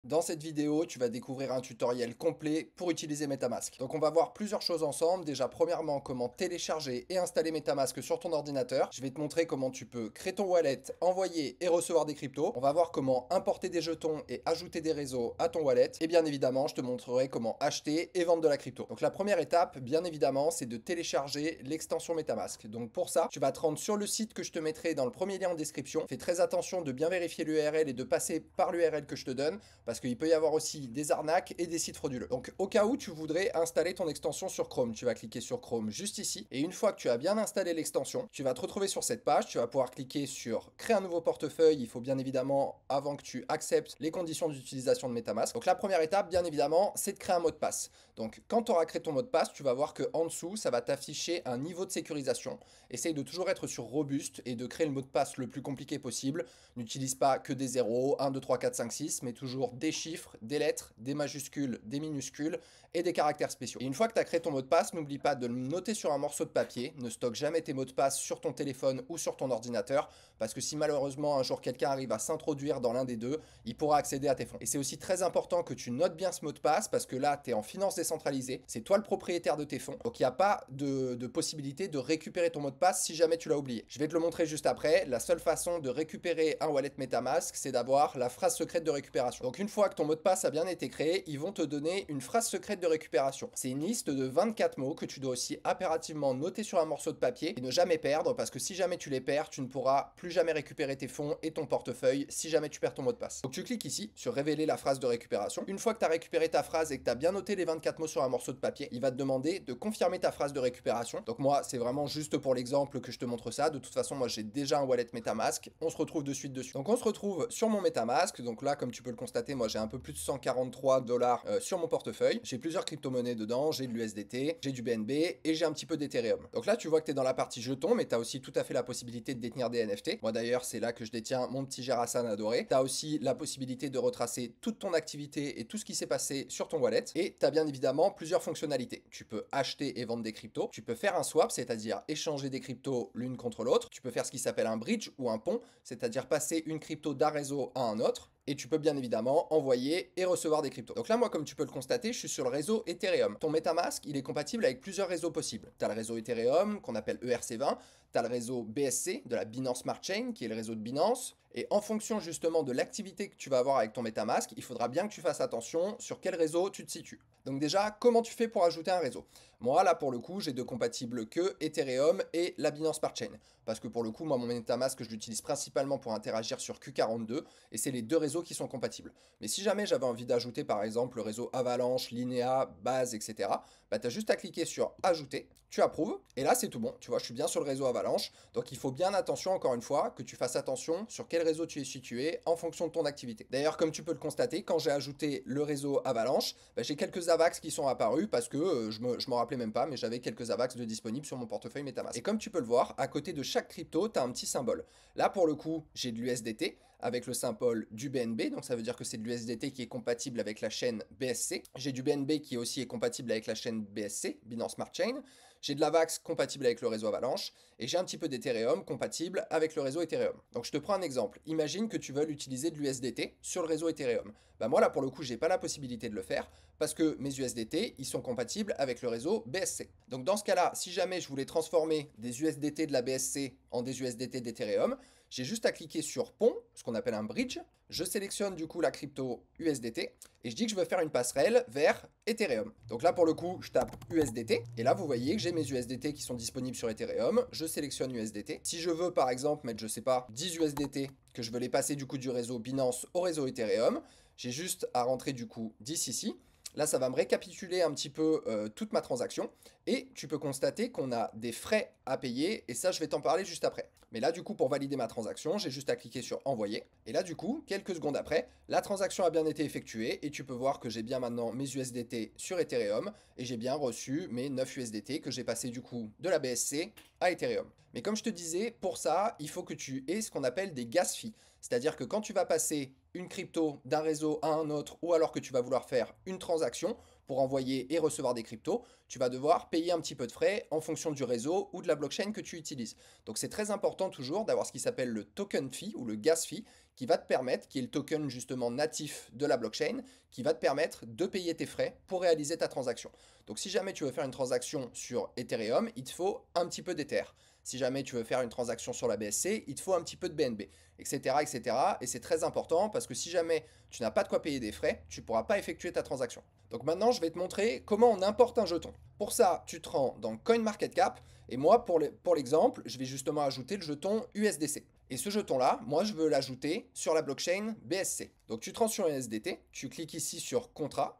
Dans cette vidéo, tu vas découvrir un tutoriel complet pour utiliser MetaMask. Donc on va voir plusieurs choses ensemble. Déjà, premièrement, comment télécharger et installer MetaMask sur ton ordinateur. Je vais te montrer comment tu peux créer ton wallet, envoyer et recevoir des cryptos. On va voir comment importer des jetons et ajouter des réseaux à ton wallet. Et bien évidemment, je te montrerai comment acheter et vendre de la crypto. Donc la première étape, bien évidemment, c'est de télécharger l'extension MetaMask. Donc pour ça, tu vas te rendre sur le site que je te mettrai dans le premier lien en description. Fais très attention de bien vérifier l'URL et de passer par l'URL que je te donne, parce qu'il peut y avoir aussi des arnaques et des sites frauduleux. Donc au cas où tu voudrais installer ton extension sur Chrome, tu vas cliquer sur Chrome juste ici, et une fois que tu as bien installé l'extension, tu vas te retrouver sur cette page, tu vas pouvoir cliquer sur créer un nouveau portefeuille. Il faut bien évidemment, avant que tu acceptes les conditions d'utilisation de MetaMask. Donc la première étape, bien évidemment, c'est de créer un mot de passe. Donc quand tu auras créé ton mot de passe, tu vas voir que en dessous, ça va t'afficher un niveau de sécurisation. Essaye de toujours être sur robuste et de créer le mot de passe le plus compliqué possible. N'utilise pas que des 0, 1, 2, 3, 4, 5, 6, mais toujours des chiffres, des lettres, des majuscules, des minuscules et des caractères spéciaux. Et une fois que tu as créé ton mot de passe, n'oublie pas de le noter sur un morceau de papier. Ne stocke jamais tes mots de passe sur ton téléphone ou sur ton ordinateur, parce que si malheureusement un jour quelqu'un arrive à s'introduire dans l'un des deux, il pourra accéder à tes fonds. Et c'est aussi très important que tu notes bien ce mot de passe, parce que là, tu es en finance décentralisée, c'est toi le propriétaire de tes fonds, donc il n'y a pas de possibilité de récupérer ton mot de passe si jamais tu l'as oublié. Je vais te le montrer juste après. La seule façon de récupérer un wallet MetaMask, c'est d'avoir la phrase secrète de récupération. Donc une fois que ton mot de passe a bien été créé, ils vont te donner une phrase secrète de récupération. C'est une liste de 24 mots que tu dois aussi impérativement noter sur un morceau de papier et ne jamais perdre, parce que si jamais tu les perds, tu ne pourras plus jamais récupérer tes fonds et ton portefeuille si jamais tu perds ton mot de passe. Donc tu cliques ici sur révéler la phrase de récupération. Une fois que tu as récupéré ta phrase et que tu as bien noté les 24 mots sur un morceau de papier, il va te demander de confirmer ta phrase de récupération. Donc moi, c'est vraiment juste pour l'exemple que je te montre ça. De toute façon, moi j'ai déjà un wallet MetaMask. On se retrouve de suite dessus. Donc on se retrouve sur mon MetaMask. Donc là, comme tu peux le constater, moi j'ai un peu plus de 143 dollars sur mon portefeuille. J'ai plusieurs crypto-monnaies dedans, j'ai de l'USDT, j'ai du BNB et j'ai un petit peu d'Ethereum. Donc là, tu vois que tu es dans la partie jetons, mais tu as aussi tout à fait la possibilité de détenir des NFT. Moi d'ailleurs, c'est là que je détiens mon petit Gerasan adoré. Tu as aussi la possibilité de retracer toute ton activité et tout ce qui s'est passé sur ton wallet. Et tu as bien évidemment plusieurs fonctionnalités. Tu peux acheter et vendre des cryptos. Tu peux faire un swap, c'est-à-dire échanger des cryptos l'une contre l'autre. Tu peux faire ce qui s'appelle un bridge ou un pont, c'est-à-dire passer une crypto d'un réseau à un autre. Et tu peux bien évidemment envoyer et recevoir des cryptos. Donc là, moi, comme tu peux le constater, je suis sur le réseau Ethereum. Ton MetaMask, il est compatible avec plusieurs réseaux possibles. Tu as le réseau Ethereum, qu'on appelle ERC20. Tu as le réseau BSC, de la Binance Smart Chain, qui est le réseau de Binance. Et en fonction justement de l'activité que tu vas avoir avec ton MetaMask, il faudra bien que tu fasses attention sur quel réseau tu te situes. Donc déjà, comment tu fais pour ajouter un réseau? Moi, là, pour le coup, j'ai de compatibles que Ethereum et la Binance Smart Chain. Parce que pour le coup, moi, mon MetaMask, je l'utilise principalement pour interagir sur Q42, et c'est les deux réseaux qui sont compatibles. Mais si jamais j'avais envie d'ajouter, par exemple, le réseau Avalanche, Linea, Base, etc., bah, tu as juste à cliquer sur Ajouter, tu approuves, et là, c'est tout bon. Tu vois, je suis bien sur le réseau Avalanche, donc il faut bien attention, encore une fois, que tu fasses attention sur quel réseau tu es situé en fonction de ton activité. D'ailleurs, comme tu peux le constater, quand j'ai ajouté le réseau Avalanche, bah, j'ai quelques AVAX qui sont apparus parce que je m'en rappelais même pas, mais j'avais quelques AVAX de disponibles sur mon portefeuille MetaMask. Et comme tu peux le voir, à côté de chaque crypto, tu as un petit symbole. Là, pour le coup, j'ai de l'USDT avec le symbole du BNB, donc ça veut dire que c'est de l'USDT qui est compatible avec la chaîne BSC. J'ai du BNB qui aussi est compatible avec la chaîne BSC, Binance Smart Chain. J'ai de l'AVAX compatible avec le réseau Avalanche, et j'ai un petit peu d'Ethereum compatible avec le réseau Ethereum. Donc je te prends un exemple. Imagine que tu veuilles utiliser de l'USDT sur le réseau Ethereum. Bah moi là pour le coup j'ai pas la possibilité de le faire parce que mes USDT ils sont compatibles avec le réseau BSC. Donc dans ce cas-là, si jamais je voulais transformer des USDT de la BSC en des USDT d'Ethereum, j'ai juste à cliquer sur pont, ce qu'on appelle un bridge. Je sélectionne du coup la crypto USDT et je dis que je veux faire une passerelle vers Ethereum. Donc là pour le coup je tape USDT et là vous voyez que j'ai mes USDT qui sont disponibles sur Ethereum. Je sélectionne USDT. Si je veux par exemple mettre, je sais pas, 10 USDT, que je veux les passer du coup du réseau Binance au réseau Ethereum, j'ai juste à rentrer du coup 10 ici. Là, ça va me récapituler un petit peu toute ma transaction et tu peux constater qu'on a des frais à payer et ça, je vais t'en parler juste après. Mais là, du coup, pour valider ma transaction, j'ai juste à cliquer sur envoyer. Et là, du coup, quelques secondes après, la transaction a bien été effectuée et tu peux voir que j'ai bien maintenant mes USDT sur Ethereum et j'ai bien reçu mes 9 USDT que j'ai passé du coup de la BSC à Ethereum. Mais comme je te disais, pour ça, il faut que tu aies ce qu'on appelle des gas fees. C'est-à-dire que quand tu vas passer une crypto d'un réseau à un autre, ou alors que tu vas vouloir faire une transaction pour envoyer et recevoir des cryptos, tu vas devoir payer un petit peu de frais en fonction du réseau ou de la blockchain que tu utilises. Donc c'est très important toujours d'avoir ce qui s'appelle le token fee ou le gas fee, qui va te permettre, qui est le token justement natif de la blockchain, qui va te permettre de payer tes frais pour réaliser ta transaction. Donc si jamais tu veux faire une transaction sur Ethereum, il te faut un petit peu d'Ether. Si jamais tu veux faire une transaction sur la BSC, il te faut un petit peu de BNB, etc. etc. Et c'est très important parce que si jamais tu n'as pas de quoi payer des frais, tu ne pourras pas effectuer ta transaction. Donc maintenant, je vais te montrer comment on importe un jeton. Pour ça, tu te rends dans CoinMarketCap et moi, pour l'exemple, je vais justement ajouter le jeton USDC. Et ce jeton-là, moi, je veux l'ajouter sur la blockchain BSC. Donc tu te rends sur USDT, tu cliques ici sur Contrat,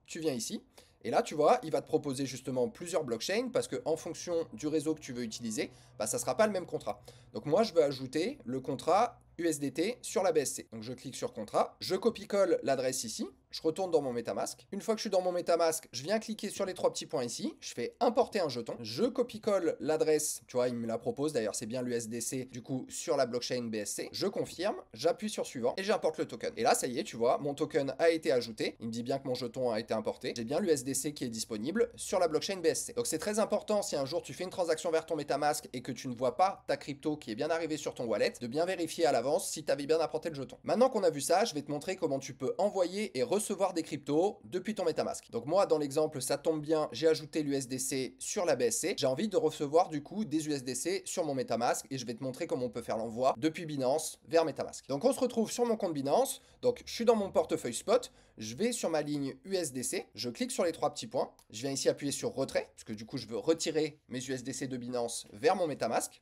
tu viens ici. Et là, tu vois, il va te proposer justement plusieurs blockchains parce qu'en fonction du réseau que tu veux utiliser, bah, ça ne sera pas le même contrat. Donc moi, je veux ajouter le contrat USDT sur la BSC. Donc je clique sur contrat, je copie-colle l'adresse ici, je retourne dans mon MetaMask. Une fois que je suis dans mon MetaMask, je viens cliquer sur les trois petits points ici, je fais importer un jeton, je copie-colle l'adresse, tu vois, il me la propose, d'ailleurs c'est bien l'USDC, du coup, sur la blockchain BSC, je confirme, j'appuie sur suivant et j'importe le token. Et là, ça y est, tu vois, mon token a été ajouté, il me dit bien que mon jeton a été importé, j'ai bien l'USDC qui est disponible sur la blockchain BSC. Donc c'est très important si un jour tu fais une transaction vers ton MetaMask et que tu ne vois pas ta crypto qui est bien arrivée sur ton wallet, de bien vérifier à l'avance si tu avais bien apporté le jeton. Maintenant qu'on a vu ça, je vais te montrer comment tu peux envoyer et recevoir des cryptos depuis ton MetaMask. Donc moi, dans l'exemple, ça tombe bien, j'ai ajouté l'USDC sur la BSC. J'ai envie de recevoir du coup des USDC sur mon MetaMask et je vais te montrer comment on peut faire l'envoi depuis Binance vers MetaMask. Donc on se retrouve sur mon compte Binance. Donc je suis dans mon portefeuille spot, je vais sur ma ligne USDC, je clique sur les trois petits points, je viens ici appuyer sur retrait, parce que du coup je veux retirer mes USDC de Binance vers mon MetaMask.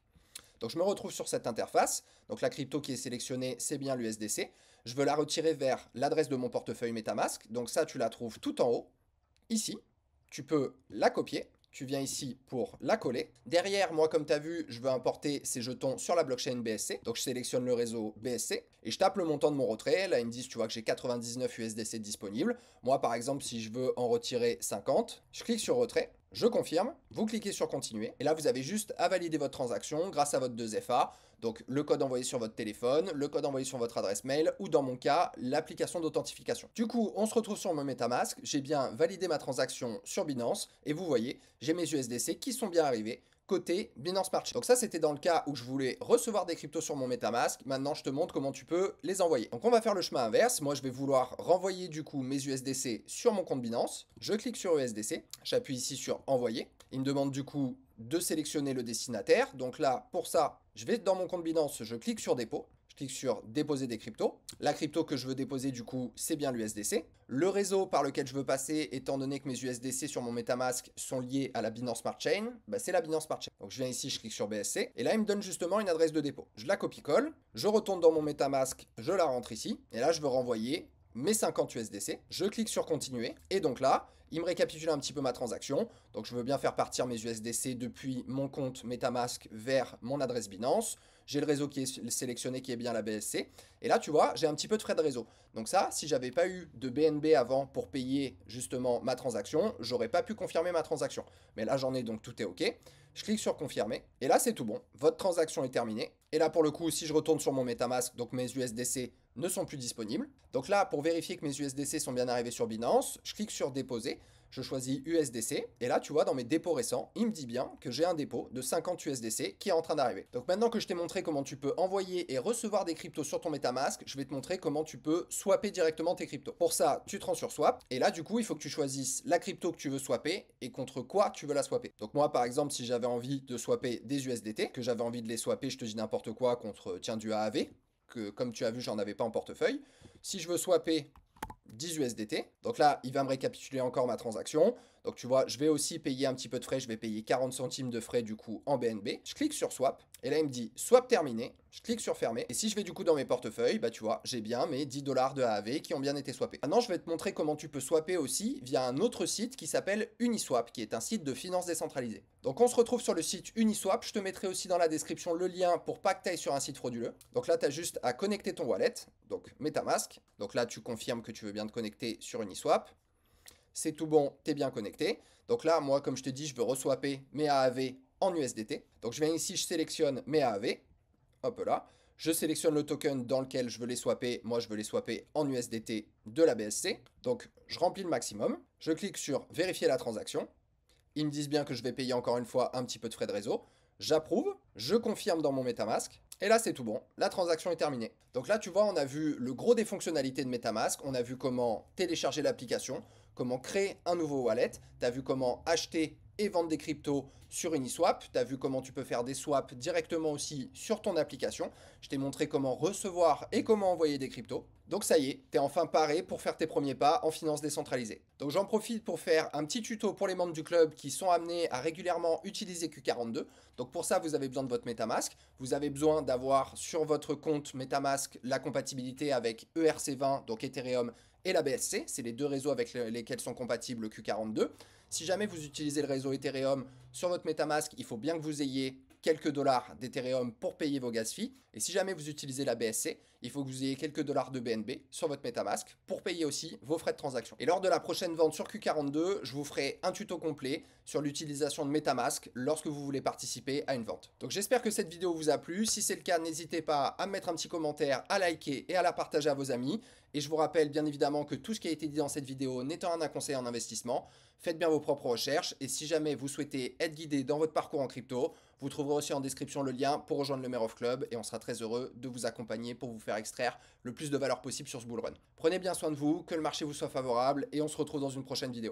Donc je me retrouve sur cette interface, donc la crypto qui est sélectionnée, c'est bien l'USDC. Je veux la retirer vers l'adresse de mon portefeuille MetaMask, donc ça tu la trouves tout en haut, ici. Tu peux la copier, tu viens ici pour la coller. Derrière, moi comme tu as vu, je veux importer ces jetons sur la blockchain BSC, donc je sélectionne le réseau BSC et je tape le montant de mon retrait. Là ils me disent, tu vois que j'ai 99 USDC disponibles. Moi par exemple, si je veux en retirer 50, je clique sur retrait. Je confirme, vous cliquez sur continuer et là vous avez juste à valider votre transaction grâce à votre 2FA, donc le code envoyé sur votre téléphone, le code envoyé sur votre adresse mail ou dans mon cas l'application d'authentification. Du coup on se retrouve sur mon MetaMask, j'ai bien validé ma transaction sur Binance et vous voyez j'ai mes USDC qui sont bien arrivés côté Binance Smart Chain. Donc ça c'était dans le cas où je voulais recevoir des cryptos sur mon MetaMask. Maintenant je te montre comment tu peux les envoyer. Donc on va faire le chemin inverse. Moi je vais vouloir renvoyer du coup mes USDC sur mon compte Binance. Je clique sur USDC, j'appuie ici sur envoyer. Il me demande du coup de sélectionner le destinataire. Donc là pour ça je vais dans mon compte Binance, je clique sur dépôt. Je clique sur déposer des cryptos. La crypto que je veux déposer du coup c'est bien l'USDC. Le réseau par lequel je veux passer, étant donné que mes USDC sur mon MetaMask sont liés à la Binance Smart Chain, bah c'est la Binance Smart Chain. Donc je viens ici, je clique sur BSC et là il me donne justement une adresse de dépôt. Je la copie-colle, je retourne dans mon MetaMask, je la rentre ici et là je veux renvoyer mes 50 USDC. Je clique sur continuer et donc là il me récapitule un petit peu ma transaction. Donc je veux bien faire partir mes USDC depuis mon compte MetaMask vers mon adresse Binance. J'ai le réseau qui est sélectionné qui est bien la BSC. Et là, tu vois, j'ai un petit peu de frais de réseau. Donc ça, si j'avais pas eu de BNB avant pour payer justement ma transaction, j'aurais pas pu confirmer ma transaction. Mais là, j'en ai donc tout est OK. Je clique sur confirmer. Et là, c'est tout bon. Votre transaction est terminée. Et là, pour le coup, si je retourne sur mon MetaMask, donc mes USDC ne sont plus disponibles. Donc là, pour vérifier que mes USDC sont bien arrivés sur Binance, je clique sur déposer. Je choisis USDC et là tu vois dans mes dépôts récents, il me dit bien que j'ai un dépôt de 50 USDC qui est en train d'arriver. Donc maintenant que je t'ai montré comment tu peux envoyer et recevoir des cryptos sur ton MetaMask, je vais te montrer comment tu peux swapper directement tes cryptos. Pour ça, tu te rends sur Swap et là du coup il faut que tu choisisses la crypto que tu veux swapper et contre quoi tu veux la swapper. Donc moi par exemple si j'avais envie de swapper des USDT, que j'avais envie de les swapper, je te dis n'importe quoi contre tiens du AAV, que comme tu as vu j'en avais pas en portefeuille. Si je veux swapper 10 USDT. Donc là, il va me récapituler encore ma transaction. Donc tu vois, je vais aussi payer un petit peu de frais. Je vais payer 40 centimes de frais du coup en BNB. Je clique sur Swap. Et là, il me dit Swap terminé. Je clique sur Fermer. Et si je vais du coup dans mes portefeuilles, bah tu vois, j'ai bien mes 10 $ de AAV qui ont bien été swappés. Maintenant, je vais te montrer comment tu peux swapper aussi via un autre site qui s'appelle Uniswap, qui est un site de finance décentralisée. Donc on se retrouve sur le site Uniswap. Je te mettrai aussi dans la description le lien pour pas que tu ailles sur un site frauduleux. Donc là, tu as juste à connecter ton wallet. Donc MetaMask. Donc là, tu confirmes que tu veux bien te connecter sur Uniswap. C'est tout bon, tu es bien connecté. Donc là, moi, comme je te dis, je veux reswapper mes AAV en USDT. Donc je viens ici, je sélectionne mes AAV. Hop là. Je sélectionne le token dans lequel je veux les swapper. Moi, je veux les swapper en USDT de la BSC. Donc, je remplis le maximum. Je clique sur vérifier la transaction. Ils me disent bien que je vais payer encore une fois un petit peu de frais de réseau. j'approuve, je confirme dans mon MetaMask, et là c'est tout bon, la transaction est terminée. Donc là tu vois, on a vu le gros des fonctionnalités de MetaMask, on a vu comment télécharger l'application, comment créer un nouveau wallet, tu as vu comment acheter et vendre des cryptos sur Uniswap, tu as vu comment tu peux faire des swaps directement aussi sur ton application, je t'ai montré comment recevoir et comment envoyer des cryptos. Donc ça y est, tu es enfin paré pour faire tes premiers pas en finance décentralisée. Donc j'en profite pour faire un petit tuto pour les membres du club qui sont amenés à régulièrement utiliser Q42. Donc pour ça, vous avez besoin de votre MetaMask. Vous avez besoin d'avoir sur votre compte MetaMask la compatibilité avec ERC20, donc Ethereum, et la BSC. C'est les deux réseaux avec lesquels sont compatibles Q42. Si jamais vous utilisez le réseau Ethereum sur votre MetaMask, il faut bien que vous ayez quelques dollars d'Ethereum pour payer vos gas fees. Et si jamais vous utilisez la BSC, il faut que vous ayez quelques dollars de BNB sur votre MetaMask pour payer aussi vos frais de transaction. Et lors de la prochaine vente sur Q42, je vous ferai un tuto complet sur l'utilisation de MetaMask lorsque vous voulez participer à une vente. Donc j'espère que cette vidéo vous a plu. Si c'est le cas, n'hésitez pas à mettre un petit commentaire, à liker et à la partager à vos amis. Et je vous rappelle bien évidemment que tout ce qui a été dit dans cette vidéo n'étant un conseil en investissement, faites bien vos propres recherches. Et si jamais vous souhaitez être guidé dans votre parcours en crypto, vous trouverez aussi en description le lien pour rejoindre le Merov Club et on sera très heureux de vous accompagner pour vous faire extraire le plus de valeur possible sur ce bull run. Prenez bien soin de vous, que le marché vous soit favorable et on se retrouve dans une prochaine vidéo.